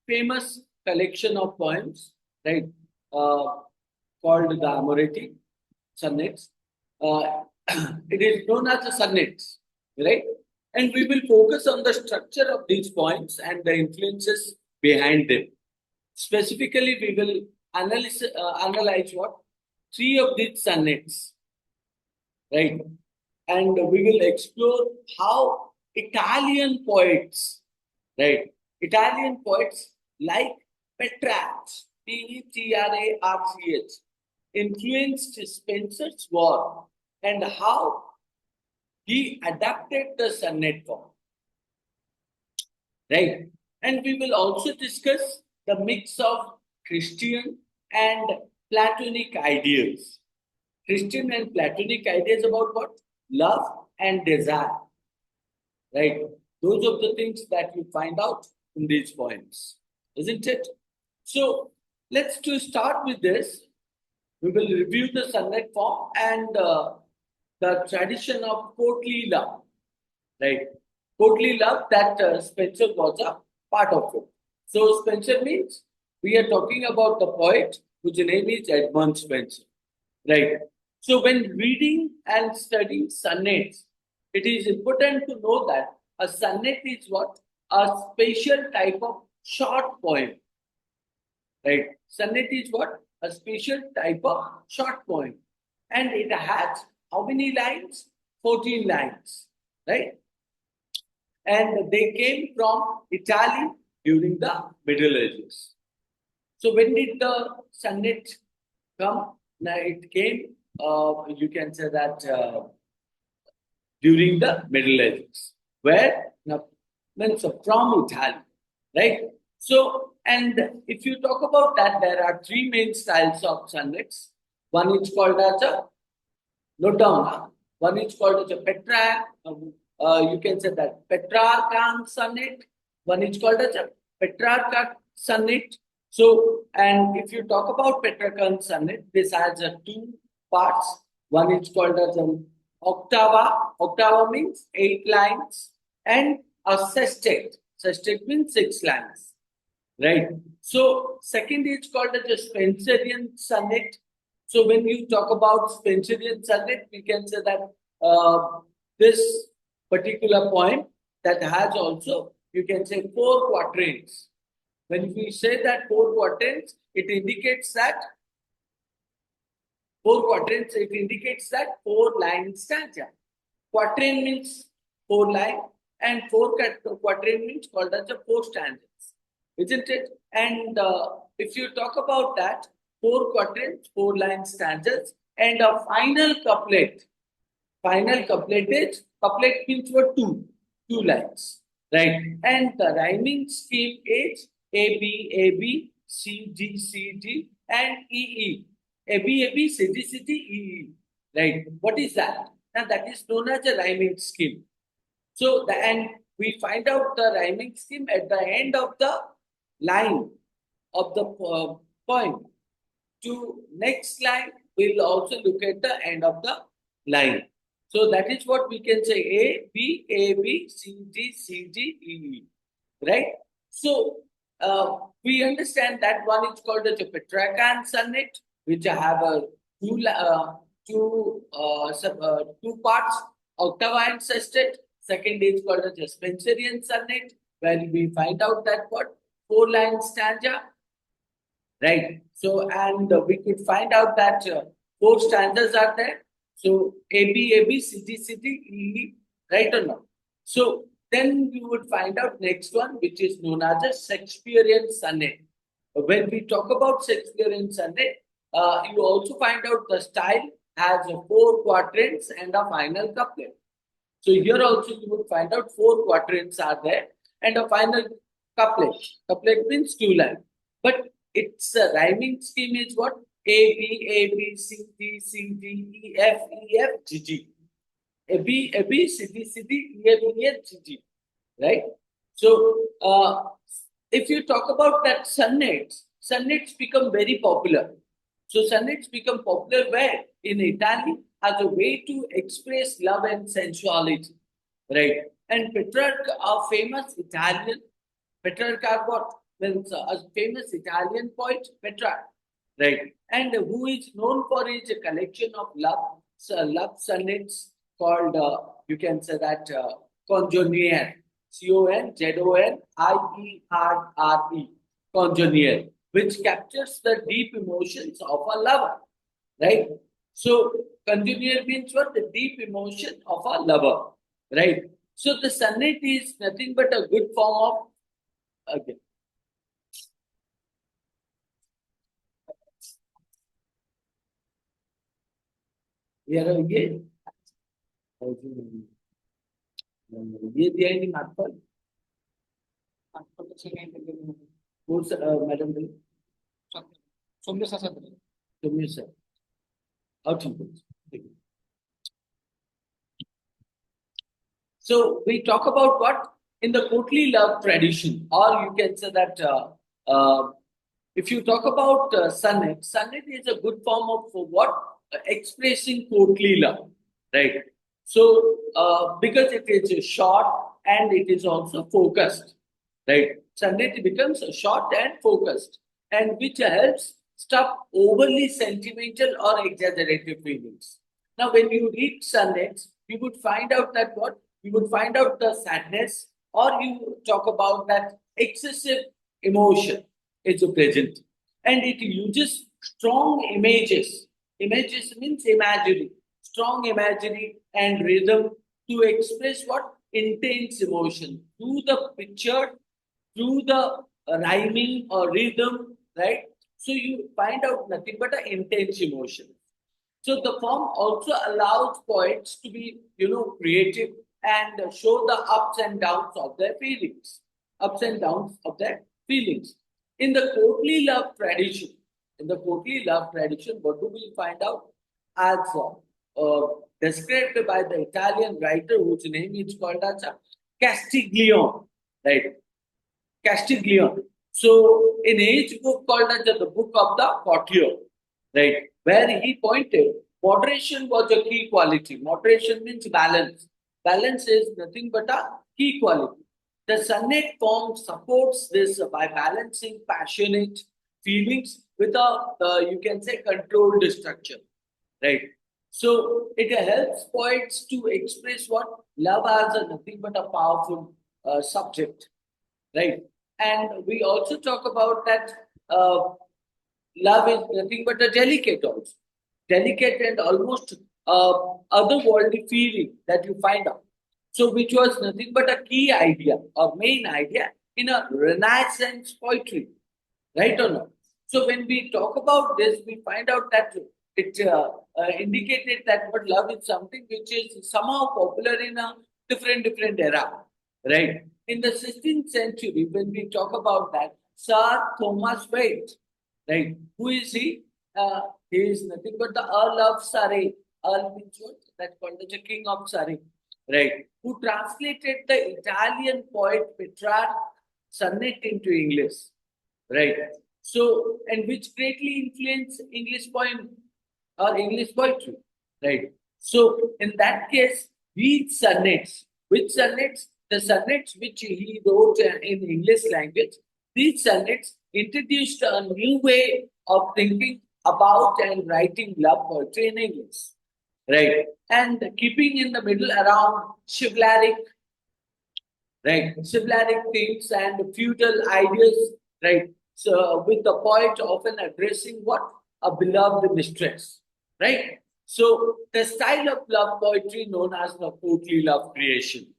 famous collection of poems, right? Uh, Called the Amoretti sonnets. Uh, it is known as the sonnets, right? And we will focus on the structure of these poems and the influences behind them. Specifically, we will analyze what? Three of these sonnets, right? And we will explore how Italian poets, right? Italian poets like Petrarch, Petrarch, influenced Spenser's work and how he adapted the sonnet form, right? And we will also discuss the mix of Christian and Platonic ideas. Christian and Platonic ideas about what? Love and desire, right? Those are the things that you find out in these poems, isn't it? So let's to start with this. We will review the sonnet form and the tradition of courtly love, right? Courtly love that Spenser was a part of it. So Spenser means we are talking about the poet whose name is Edmund Spenser, right? So when reading and studying sonnets, it is important to know that a sonnet is what? A special type of short poem, right? Sonnet is what? A special type of short poem. And it has how many lines? 14 lines, right? And they came from Italy during the Middle Ages. So when did the sonnet come? Now it came, you can say that during the Middle Ages, where now, means from Italy, right? So, and if you talk about that, there are three main styles of sonnets. One is called as a Lodona, one is called as a Petrarch. You can say that Petrarchan sonnet. One is called as a Petrarch sonnet. So, and if you talk about Petrarchan sonnet, this has two parts. One is called as an octava. Octava means 8 lines, and a sestet. Sestet means 6 lines, right? So, second is called as a Spenserian sonnet. So when you talk about Spenserian sonnet, we can say that this particular poem that has also, you can say, 4 quatrains. When we say that 4 quatrains, it indicates that 4 quatrains, it indicates that 4-line stanza. Quatrain means 4 line, and 4 quatrain means called as the 4 stanzas, isn't it? And if you talk about that, 4 quatrains, 4-line stanzas, and a final couplet. Final couplet is, couplet means what? Two lines, right? And the rhyming scheme is A, B, A, B, C, D, C, D, and E, E. A, B, A, B, C, D, C, D, E, E. Right? What is that? Now that is known as a rhyming scheme. So, and we find out the rhyming scheme at the end of the line of the poem. To next line, we'll also look at the end of the line. So that is what we can say: A, B, C, D, C, D, E, E. Right? So we understand that one is called as a Petrarchan sonnet, which have a two parts: octava and sestet. Second is called as a Spenserian sonnet, where we find out that what? 4-line stanza, right? So, and we could find out that 4 stanzas are there. So, A, B, C, D, C, D, E, E, right or no? So, then you would find out next one, which is known as a Shakespearean sonnet. When we talk about Shakespearean sonnet, you also find out the style has 4 quatrains and a final couplet. So, here also you would find out 4 quatrains are there and a final couplet. Couplet means 2 lines. But its rhyming scheme is what? A, B, C, D, C, D, E, F, G, G. A, B, C, D, C, D, E, F, G, G. Right? So, if you talk about that sonnets become very popular. So, sonnets become popular where? In Italy, as a way to express love and sensuality. Right? And Petrarch, a famous Italian, Petrarch what? means a famous Italian poet, Petrarch, right? And who is known for his collection of love sonnets called, you can say that, Conjoniere, Conjoniere, Conjoniere, which captures the deep emotions of a lover, right? So, Conjoniere means what? The deep emotion of a lover, right? So, the sonnet is nothing but a good form of, again, here again, ये दिया ही नहीं हाथ पर कौन सा madam भाई सौम्य sir और ठीक है ठीक है. So we talk about what in the courtly love tradition, or you can say that if you talk about sonnet, sonnet is a good form of what expressing courtly love, right? So because it is short and it is also focused, right? Sonnet becomes short and focused, and which helps stop overly sentimental or exaggerated feelings. Now, when you read sonnets, you would find out that what you would find out the sadness, or you talk about that excessive emotion is present, and it uses strong images. Images means imagery, strong imagery and rhythm to express what intense emotion through the picture, through the rhyming or rhythm, right? So you find out nothing but an intense emotion. So the form also allows poets to be, creative and show the ups and downs of their feelings, ups and downs of their feelings. In the courtly love tradition, what do we find out? As described by the Italian writer whose name is called as Castiglione, right? Castiglione. So, in his book called as the Book of the Courtier, right, where he pointed moderation was a key quality. Moderation means balance. Balance is nothing but a key quality. The sonnet form supports this by balancing passionate feelings with a, you can say, controlled structure, right? So it helps poets to express what love as a nothing but a powerful subject, right? And we also talk about that love is nothing but a delicate also, delicate and almost otherworldly feeling that you find out. So, which was nothing but a key idea or main idea in a Renaissance poetry, right or not? So, when we talk about this, we find out that it indicated that but love is something which is somehow popular in a different era, right? In the 16th century, when we talk about that, Sir Thomas Waite, right? Who is he? He is nothing but the Earl of Surrey. Earl means what? That's called the King of Surrey, right? Who translated the Italian poet Petrarch sonnet into English, right? So, and which greatly influenced English poem or English poetry, right? So, in that case, these sonnets, which sonnets? The sonnets which he wrote in English language, these sonnets introduced a new way of thinking about and writing love poetry in English, right? And keeping in the middle around chivalric, right? Chivalric themes and feudal ideas, right? So, with the poet often addressing what? A beloved mistress, right? So, the style of love poetry known as the courtly love creation,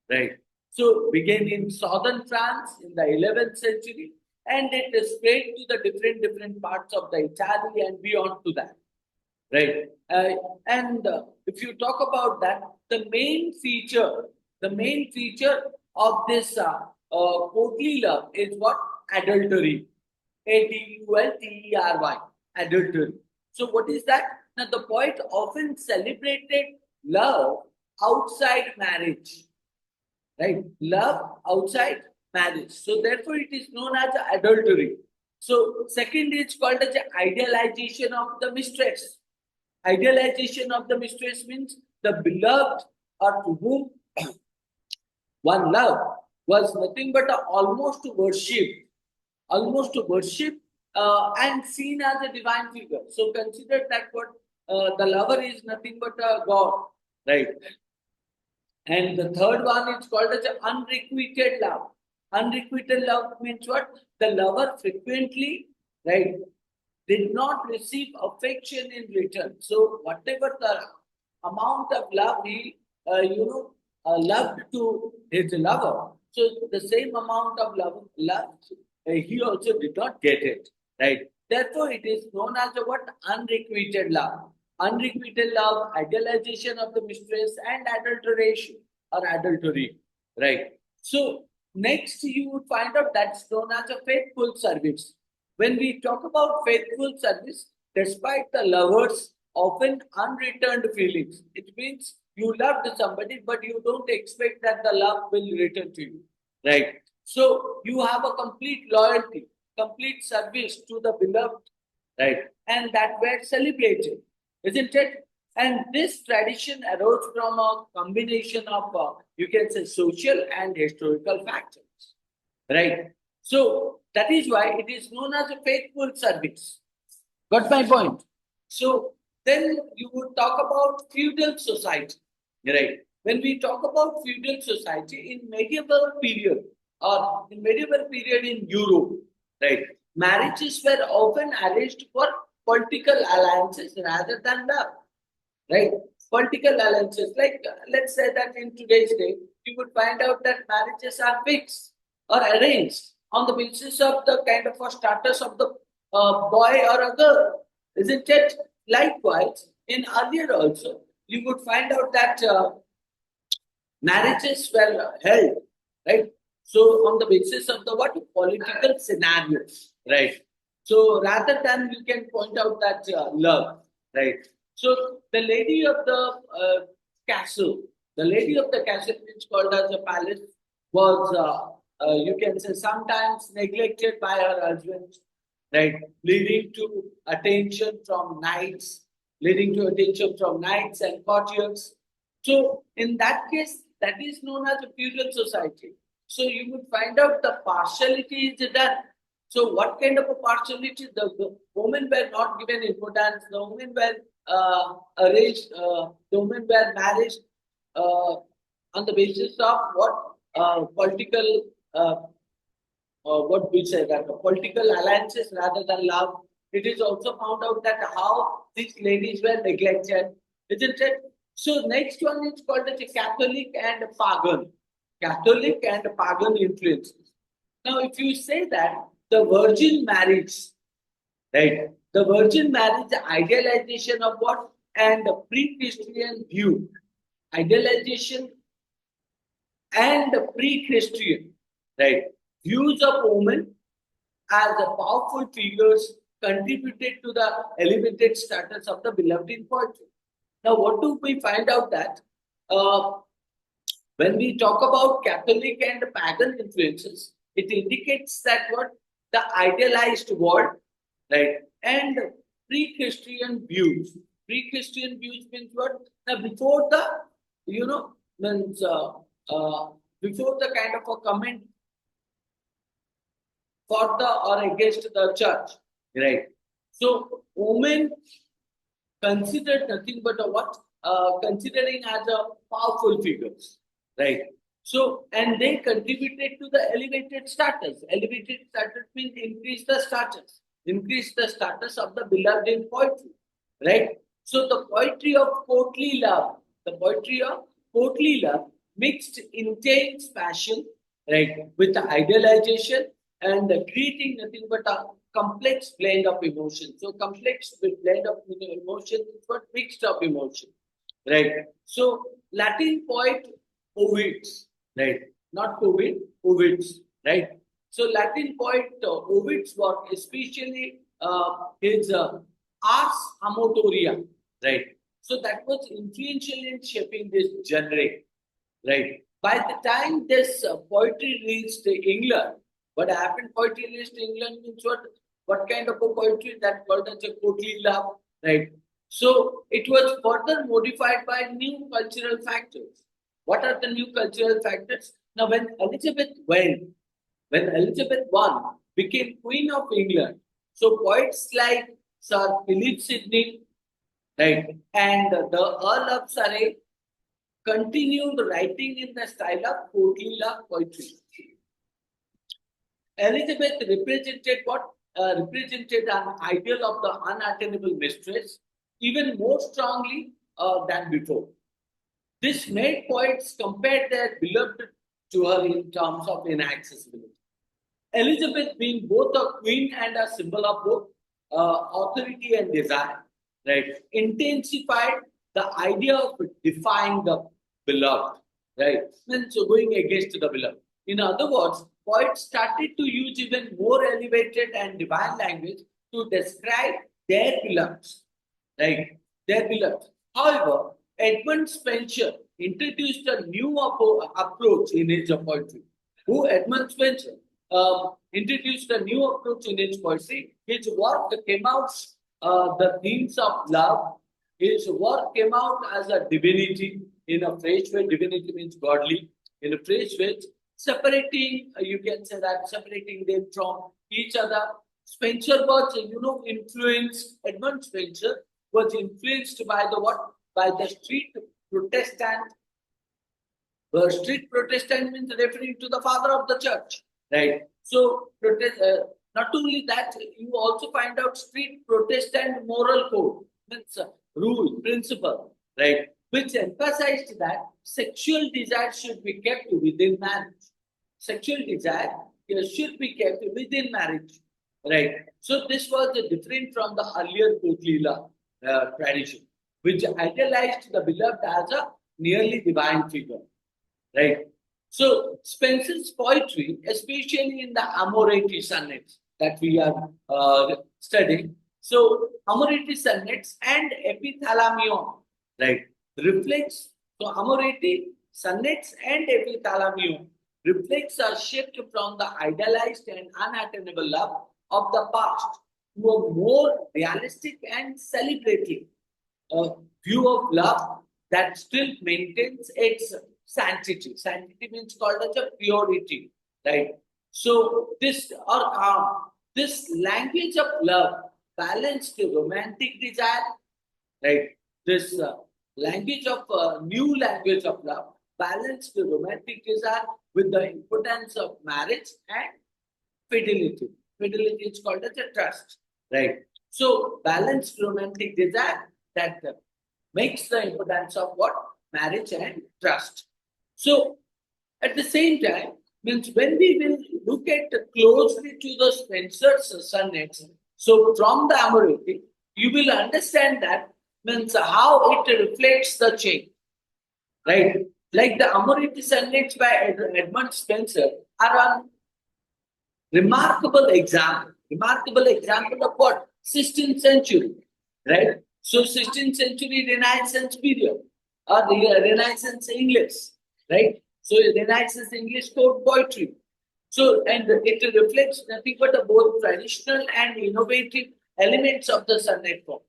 right? So, began in southern France in the 11th century, and it spread to the different parts of the Italy and beyond to that, right? And if you talk about that, the main feature of this courtly love is what? Adultery. Adultery. Adultery. So what is that? Now the poet often celebrated love outside marriage, right? Love outside marriage. So therefore it is known as adultery. So second is called as the idealization of the mistress. Idealization of the mistress means the beloved or to whom one love was nothing but a almost worship, almost worship and seen as a divine figure. So consider that what the lover is nothing but a god, right? And the third one is called as unrequited love. Unrequited love means what? The lover frequently, right, did not receive affection in return. So whatever the amount of love he, loved to his lover, so the same amount of love he also did not get it, right? Therefore, it is known as a what? Unrequited love. Unrequited love, idealization of the mistress, and adulteration or adultery, right? So next, you would find out that's known as a faithful service. When we talk about faithful service, despite the lover's often unreturned feelings, it means you loved somebody, but you don't expect that the love will return to you, right? So you have a complete loyalty, complete service to the beloved, right? And that were celebrated, isn't it? And this tradition arose from a combination of, you can say, social and historical factors, right? So that is why it is known as a faithful service. Got my point? So then you would talk about feudal society, right? When we talk about feudal society in medieval period or in medieval period in Europe, right? Marriages were often arranged for political alliances rather than love, right? Political alliances, like let's say that in today's day, you would find out that marriages are fixed or arranged on the basis of the kind of a status of the boy or a girl, isn't it? Likewise, in earlier also, you would find out that marriages were held, right? So on the basis of the what? Political scenarios, right? So rather than you can point out that love, right? So the lady of the castle, the lady of the castle, which called as a palace, was you can say sometimes neglected by her husband, right? Leading to attention from knights and courtiers. So in that case, that is known as a feudal society. So you would find out the partiality is done. So what kind of a partiality? The women were not given importance. The women were arranged. The women were married on the basis of what political what we say that political alliances rather than love. It is also found out that how these ladies were neglected, isn't it? So next one is called as Catholic and pagan. Catholic and pagan influences. Now, if you say that the virgin marriage, right? The virgin marriage, the idealization of what? And the pre-Christian view. Idealization and pre-Christian, right? Views of women as a powerful figures contributed to the elevated status of the beloved in poetry. Now, what do we find out that uh, when we talk about Catholic and pagan influences, it indicates that what the idealized world, right, and pre-Christian views. Pre-Christian views means what? Now, before the, means before the kind of a comment for the or against the church, right? So, women considered nothing but a what? Considering as a powerful figures, right? So, and they contributed to the elevated status. Elevated status means increase the status of the beloved in poetry, right? So, the poetry of courtly love, the poetry of courtly love mixed intense passion, right, with the idealization and creating nothing but a complex blend of emotions. So complex blend of emotions is what mixed up emotion, right? So Latin poet Ovid's, right? Not Ovid, Ovid's, right? So Latin poet Ovid's work, especially his Ars Amatoria, right? So that was influential in shaping this genre, right? By the time this poetry reached England, what happened? Poetry reached England means what? What kind of a poetry that called as a courtly love, right? So it was further modified by new cultural factors. What are the new cultural factors? Now, when Elizabeth I became Queen of England. So poets like Sir Philip Sidney, right, and the Earl of Surrey continued writing in the style of courtly love poetry. Elizabeth represented what represented an ideal of the unattainable mistress even more strongly than before. This made poets compare their beloved to her in terms of inaccessibility. Elizabeth being both a queen and a symbol of both authority and desire, right, intensified the idea of defying the beloved, right, means going against the beloved. In other words, poets started to use even more elevated and divine language to describe their beloveds, right, their beloveds. However, Edmund Spenser introduced a new approach in his poetry. Who Edmund Spenser introduced a new approach in his poetry. His work came out the themes of love. His work came out as a divinity in a fresh way. Divinity means godly in a fresh way, separating. You can say that separating them from each other. Spenser was, influenced. Edmund Spenser was influenced by the what? By the street Protestant. Street Protestant means referring to the father of the church, right? So, not only that, you also find out street Protestant moral code, means rule, principle, right? Which emphasized that sexual desire should be kept within marriage. Sexual desire should be kept within marriage, right? So, this was different from the earlier Kotlila tradition, which idealized the beloved as a nearly divine figure, right? So Spenser's poetry, especially in the Amoretti sonnets that we are studying, so Amoretti sonnets and epithalamion, right, reflects, so Amoretti sonnets and epithalamion reflects a shift from the idealized and unattainable love of the past to a more realistic and celebratory view of love that still maintains its sanctity. Sanctity means called as a purity, right? So this or this language of love balanced romantic desire, right? This language of new language of love balanced romantic desire with the importance of marriage and fidelity. Fidelity is called as a trust, right? So balanced romantic desire that makes the importance of what? Marriage and trust. So at the same time, means when we will look at closely to the Spenser's sonnets, so from the Amoretti, you will understand that means how it reflects the change, right? Like the Amoretti sonnets by Edmund Spenser are a remarkable example of what? 16th century, right? So 16th century Renaissance period or the Renaissance English, right? So Renaissance English court poetry. So and it reflects nothing but the both traditional and innovative elements of the sonnet form.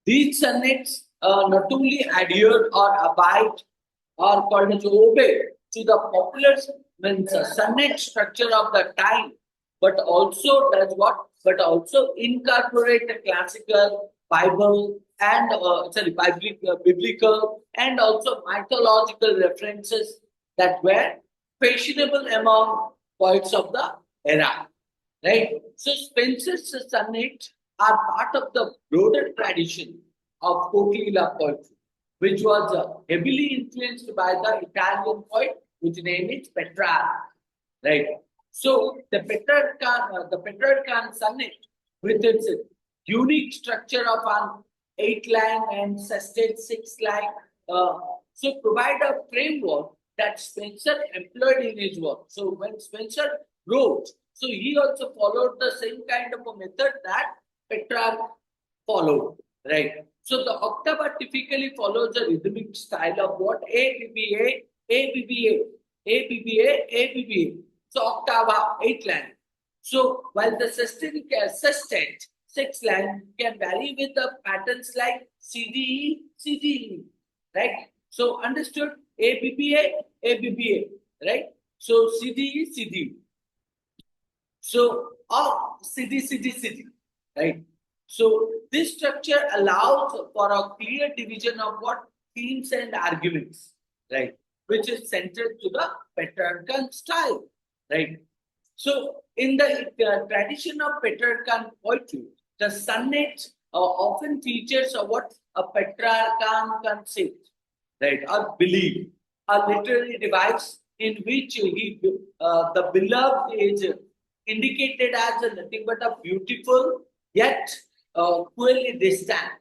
These sonnets not only adhere or abide or called as obey to the popular means sonnet structure of the time, but also does what? But also incorporate the classical Bible and biblical and also mythological references that were fashionable among poets of the era, right? So Spenser's sonnets are part of the broader tradition of Coquilina poetry, which was heavily influenced by the Italian poet, whose name is Petrarch, right? So the Petrarchan sonnet, with its unique structure of an 8-line and sustained 6-line, so provide a framework that Spenser employed in his work. So when Spenser wrote, so he also followed the same kind of a method that Petrarch followed, right? So the octava typically follows a rhythmic style of what? A, B, B, A, A, B, B, A, A, B, B, A, A, B, B, A. So octava, 8-line. So while the sustained 6-line can vary with the patterns like CDE, CDE, right? So understood? ABBA, ABBA, right? So CDE, CDE. So or city, right? So this structure allows for a clear division of what themes and arguments, right? Which is centered to the Petrarchan style, right? So in the tradition of Petrarchan poetry, the sonnet often features what a Petrarchan concept, right, or belief, a literary device in which the beloved is indicated as nothing but a beautiful yet cruelly distant.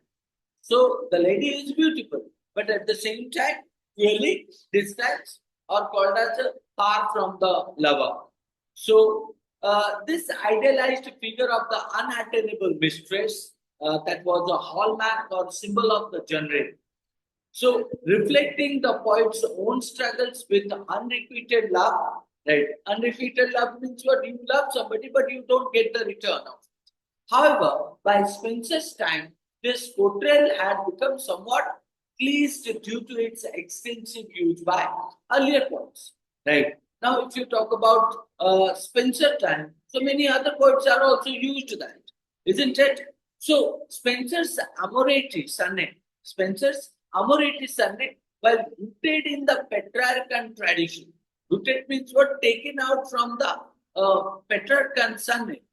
So the lady is beautiful, but at the same time, clearly distant or called as far from the lover. So this idealized figure of the unattainable mistress that was a hallmark or symbol of the genre. So, reflecting the poet's own struggles with unrequited love, right? Unrequited love means what you love somebody, but you don't get the return of it. However, by Spenser's time, this portrayal had become somewhat pleased due to its extensive use by earlier poets, right? Now, if you talk about Spenser time, so many other poets are also used that, isn't it? So, Spenser's Amoretti sonnet, Spenser's Amoretti sonnet, while rooted in the Petrarchan tradition, rooted means what taken out from the Petrarchan sonnet,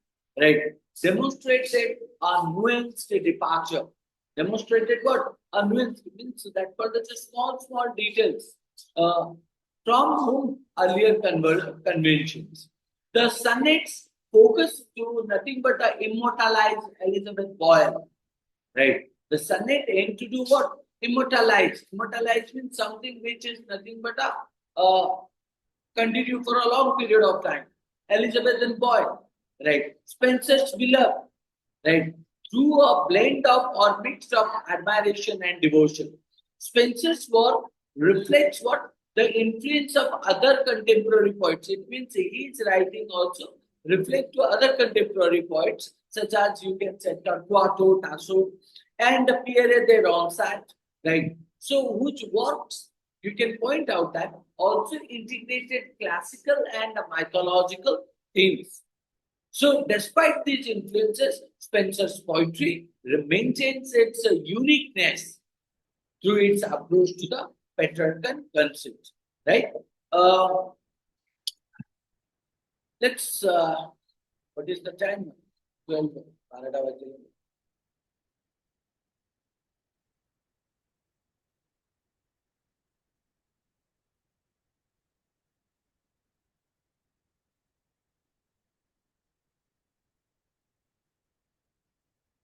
right? Demonstrated a nuanced departure. Demonstrated what? A nuance means that for the small details uh, from whom earlier conventions. The sonnets focus to nothing but the immortalized Elizabeth Boyle, right? The sonnet aim to do what? Immortalize. Immortalize means something which is nothing but a continue for a long period of time. Elizabeth and Boyle, right? Spenser's beloved, right? Through a blend of or mix of admiration and devotion. Spenser's work reflects what? The influence of other contemporary poets. It means his writing also reflect to other contemporary poets, such as you can say Torquato, Tasso, and Pierre de Ronsard, right? So, which works you can point out that also integrated classical and mythological themes. So, despite these influences, Spenser's poetry maintains its uniqueness through its approach to the Petrarchan concept. Right? Uh, let's. What is the time? 12.